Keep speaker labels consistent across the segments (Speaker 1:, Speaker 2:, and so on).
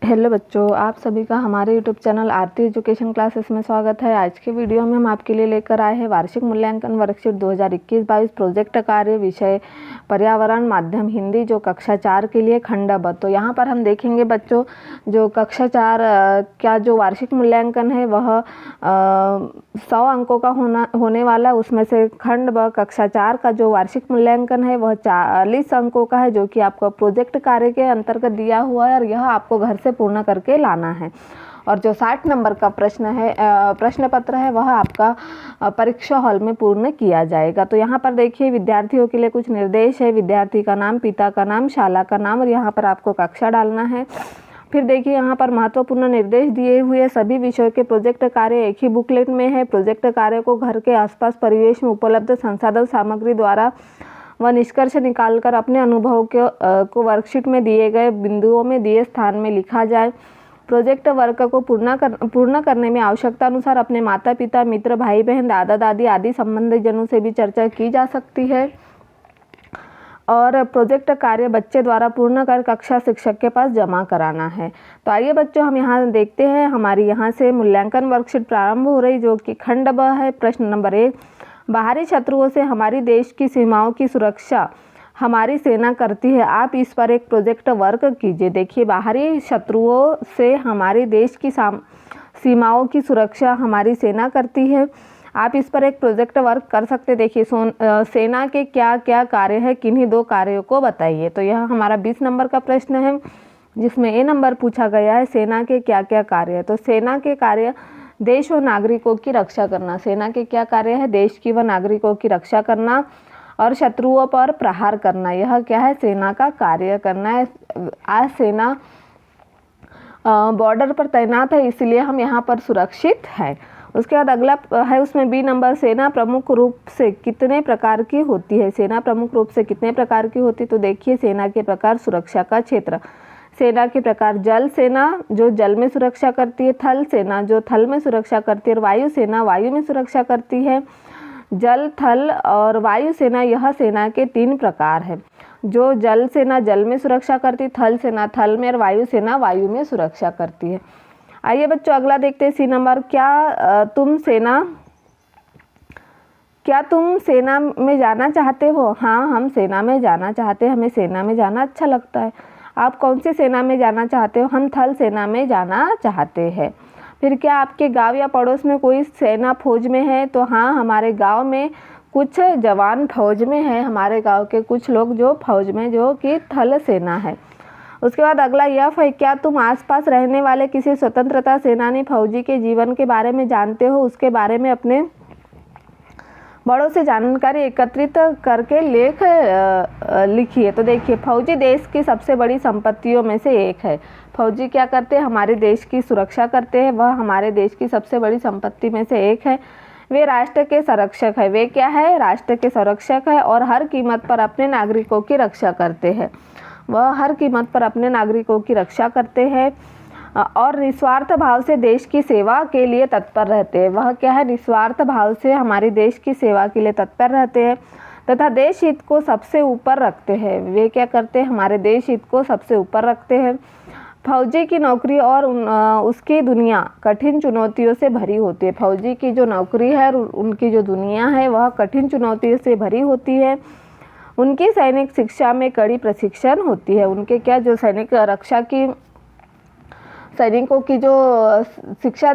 Speaker 1: Hello बच्चों, आप सभी का हमारे यूट्यूब चैनल आरती एजुकेशन क्लासेस में स्वागत है। आज के वीडियो में हम आपके लिए लेकर आए हैं वार्षिक मूल्यांकन वर्कशीट 2021-22 प्रोजेक्ट कार्य विषय पर्यावरण माध्यम हिंदी, जो कक्षा 4 के लिए खंड ब। तो यहाँ पर हम देखेंगे बच्चों, जो कक्षा 4 का जो वार्षिक मूल्यांकन है वह 100 अंकों का होने वाला। उसमें से खंड ब कक्षा 4 का जो वार्षिक मूल्यांकन है वह 40 अंकों का है, जो कि आपको प्रोजेक्ट कार्य के अंतर्गत दिया हुआ है और यह आपको घर से पूर्ण करके लाना है। और जो 60 नंबर का प्रश्न पत्र है वह आपका परीक्षा हॉल में पूर्ण किया जाएगा। तो यहाँ पर देखिए, विद्यार्थियों के लिए कुछ निर्देश है। विद्यार्थी का नाम, पिता का नाम, शाला का नाम और यहाँ पर आपको कक्षा डालना है। फिर देखिए, यहाँ पर महत्वपूर्ण निर्देश दिए हुए सभी विषयों के प्रोजेक्ट कार्य एक ही बुकलेट में है। प्रोजेक्ट कार्य को घर के आसपास परिवेश में उपलब्ध संसाधन सामग्री द्वारा व निष्कर्ष निकालकर अपने अनुभव को वर्कशीट में दिए गए बिंदुओं में दिए स्थान में लिखा जाए। प्रोजेक्ट वर्क को पूर्ण करने में आवश्यकता अनुसार अपने माता पिता, मित्र, भाई बहन, दादा दादी आदि संबंधित जनों से भी चर्चा की जा सकती है। और प्रोजेक्ट कार्य बच्चे द्वारा पूर्ण कर कक्षा शिक्षक के पास जमा कराना है। तो आइए बच्चों, हम यहाँ देखते हैं, हमारी यहाँ से मूल्यांकन वर्कशीट प्रारंभ हो रही, जो कि खंड ब है। प्रश्न नंबर 1, बाहरी शत्रुओं से हमारी देश की सीमाओं की सुरक्षा हमारी सेना करती है। आप इस पर एक प्रोजेक्ट वर्क कीजिए। देखिए, बाहरी शत्रुओं से हमारे देश की सीमाओं की सुरक्षा हमारी सेना करती है। आप इस पर एक प्रोजेक्ट वर्क कर सकते। देखिए, सेना के क्या क्या कार्य है, किन्हीं 2 कार्यों को बताइए। तो यह हमारा 20 नंबर का प्रश्न है, जिसमें ए नंबर पूछा गया है, सेना के क्या क्या कार्य है। तो सेना के कार्य देश व नागरिकों की रक्षा करना। सेना के क्या कार्य है? देश की व नागरिकों की रक्षा करना और शत्रुओं पर प्रहार करना। यह क्या है? सेना का कार्य करना है। आज सेना बॉर्डर पर तैनात है, इसलिए हम यहाँ पर सुरक्षित है। उसके बाद अगला है, उसमें बी नंबर, सेना प्रमुख रूप से कितने प्रकार की होती है। सेना प्रमुख रूप से कितने प्रकार की होती है? तो देखिए, सेना के प्रकार, सुरक्षा का क्षेत्र। सेना के प्रकार, जल सेना जो जल में सुरक्षा करती है, थल सेना जो थल में सुरक्षा करती है, और वायु सेना वायु में सुरक्षा करती है। जल, थल और वायु सेना, यह सेना के 3 प्रकार है। जो जल सेना जल में सुरक्षा करती, थल सेना थल में और वायु सेना वायु में सुरक्षा करती है। आइए बच्चों, अगला देखते हैं, सी नंबर, क्या तुम सेना में जाना चाहते हो? हाँ, हम सेना में जाना चाहते हैं, हमें सेना में जाना अच्छा लगता है। आप कौन सी सेना में जाना चाहते हो? हम थल सेना में जाना चाहते हैं। फिर क्या आपके गांव या पड़ोस में कोई सेना फौज में है? तो हाँ, हमारे गांव में कुछ जवान फौज में है। हमारे गांव के कुछ लोग जो फौज में, जो कि थल सेना है। उसके बाद अगला यह है, क्या तुम आसपास रहने वाले किसी स्वतंत्रता सेनानी फौजी के जीवन के बारे में जानते हो? उसके बारे में अपने बड़ों से जानकारी एकत्रित करके लेख लिखिए। तो देखिए, फौजी देश की सबसे बड़ी संपत्तियों में से एक है। फौजी क्या करते हैं? हमारे देश की सुरक्षा करते हैं। वह हमारे देश की सबसे बड़ी संपत्ति में से एक है। वे राष्ट्र के संरक्षक है। वे क्या है? राष्ट्र के संरक्षक है और हर कीमत पर अपने नागरिकों की रक्षा करते हैं। वह हर कीमत पर अपने नागरिकों की रक्षा करते हैं और निस्वार्थ भाव से देश की सेवा के लिए तत्पर रहते हैं। वह क्या है? निस्वार्थ भाव से हमारे देश की सेवा के लिए तत्पर रहते हैं तथा देश हित को सबसे ऊपर रखते हैं। वे क्या करते हैं? हमारे देश हित को सबसे ऊपर रखते हैं। फौजी की नौकरी और उसकी दुनिया कठिन चुनौतियों से भरी होती है। फौजी की जो नौकरी है और उनकी जो दुनिया है वह कठिन चुनौतियों से भरी होती है। उनकी सैनिक शिक्षा में कड़ी प्रशिक्षण होती है। उनके क्या, जो सैनिक रक्षा की सैनिकों की जो शिक्षा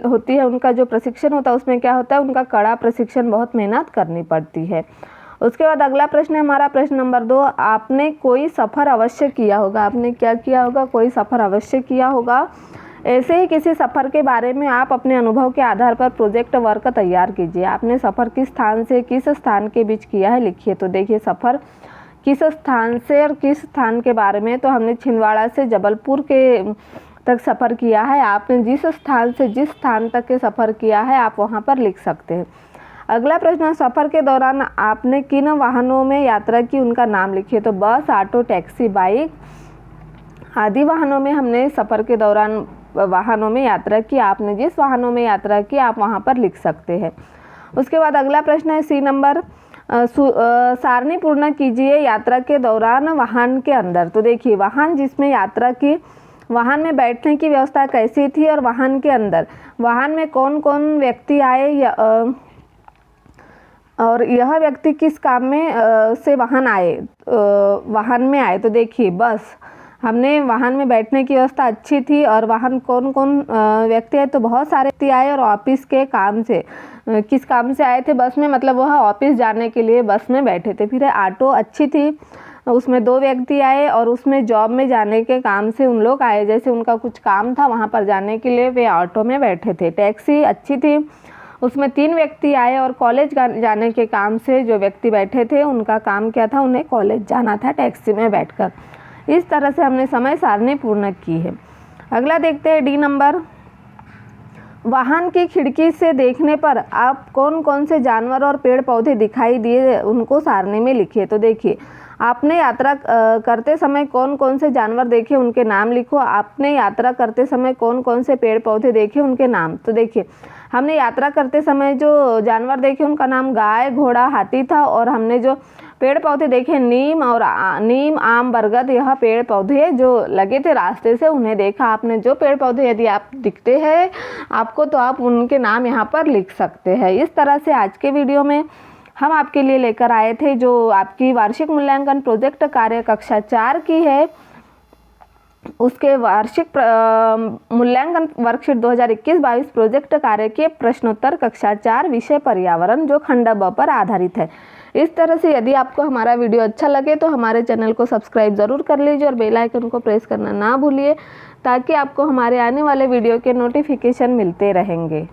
Speaker 1: होती है, उनका जो प्रशिक्षण होता है, उसमें क्या होता है? उनका कड़ा प्रशिक्षण, बहुत मेहनत करनी पड़ती है। उसके बाद अगला प्रश्न है हमारा, प्रश्न नंबर 2, आपने कोई सफ़र अवश्य किया होगा। आपने क्या किया होगा? कोई सफ़र अवश्य किया होगा। ऐसे ही किसी सफ़र के बारे में आप अपने अनुभव के आधार पर प्रोजेक्ट वर्क तैयार कीजिए। आपने सफ़र किस स्थान से किस स्थान के बीच किया है, लिखिए। तो देखिए, सफ़र किस स्थान से और किस स्थान के बारे में, तो हमने छिंदवाड़ा से जबलपुर के तक सफ़र किया है। आपने जिस स्थान से जिस स्थान तक के सफ़र किया है, आप वहाँ पर लिख सकते हैं। अगला प्रश्न, सफ़र के दौरान आपने किन वाहनों में यात्रा की, उनका नाम लिखिए। तो बस, ऑटो, टैक्सी, बाइक आदि वाहनों में हमने सफ़र के दौरान वाहनों में यात्रा की। आपने जिस वाहनों में यात्रा की, आप वहाँ पर लिख सकते हैं। उसके बाद अगला प्रश्न है, सी नंबर, सारणी पूर्ण कीजिए यात्रा के दौरान वाहन के अंदर। तो देखिए, वाहन जिसमें यात्रा की वाहन में बैठने की व्यवस्था कैसी थी और वाहन के अंदर वाहन में कौन कौन व्यक्ति आए और यह व्यक्ति किस काम में से वाहन में आए। तो देखिए बस, हमने वाहन में बैठने की व्यवस्था अच्छी थी और वाहन कौन कौन व्यक्ति आए, तो बहुत सारे व्यक्ति आए और ऑफिस के काम से किस काम से आए थे बस में, मतलब वह ऑफिस जाने के लिए बस में बैठे थे। फिर ऑटो अच्छी थी, उसमें 2 व्यक्ति आए और उसमें जॉब में जाने के काम से उन लोग आए, जैसे उनका कुछ काम था वहाँ पर जाने के लिए वे ऑटो में बैठे थे। टैक्सी अच्छी थी, उसमें 3 व्यक्ति आए और कॉलेज जाने के काम से जो व्यक्ति बैठे थे उनका काम क्या था, उन्हें कॉलेज जाना था टैक्सी में बैठकर। इस तरह से हमने समय सारणी पूर्ण की है। अगला देखते हैं डी नंबर। वाहन की खिड़की से देखने पर आप कौन कौन से जानवर और पेड़ पौधे दिखाई दिए उनको सारणी में लिखिए। तो देखिए, आपने यात्रा करते समय कौन कौन से जानवर देखे उनके नाम लिखो। आपने यात्रा करते समय कौन कौन से पेड़ पौधे देखे उनके नाम। तो देखिए, हमने यात्रा करते समय जो जानवर देखे उनका नाम गाय, घोड़ा, हाथी था, और हमने जो पेड़ पौधे देखे नीम, आम, बरगद, यह पेड़ पौधे जो लगे थे रास्ते से उन्हें देखा आपने। जो पेड़ पौधे यदि आप दिखते हैं आपको, तो आप उनके नाम यहाँ पर लिख सकते हैं। इस तरह से आज के वीडियो में हम आपके लिए लेकर आए थे जो आपकी वार्षिक मूल्यांकन प्रोजेक्ट कार्य कक्षा 4 की है, उसके वार्षिक मूल्यांकन वर्कशीट 2021-22 प्रोजेक्ट कार्य के प्रश्नोत्तर कक्षा 4 विषय पर्यावरण, जो खंड ब पर आधारित है। इस तरह से यदि आपको हमारा वीडियो अच्छा लगे तो हमारे चैनल को सब्सक्राइब ज़रूर कर लीजिए और बेल आइकन को प्रेस करना ना भूलिए, ताकि आपको हमारे आने वाले वीडियो के नोटिफिकेशन मिलते रहेंगे।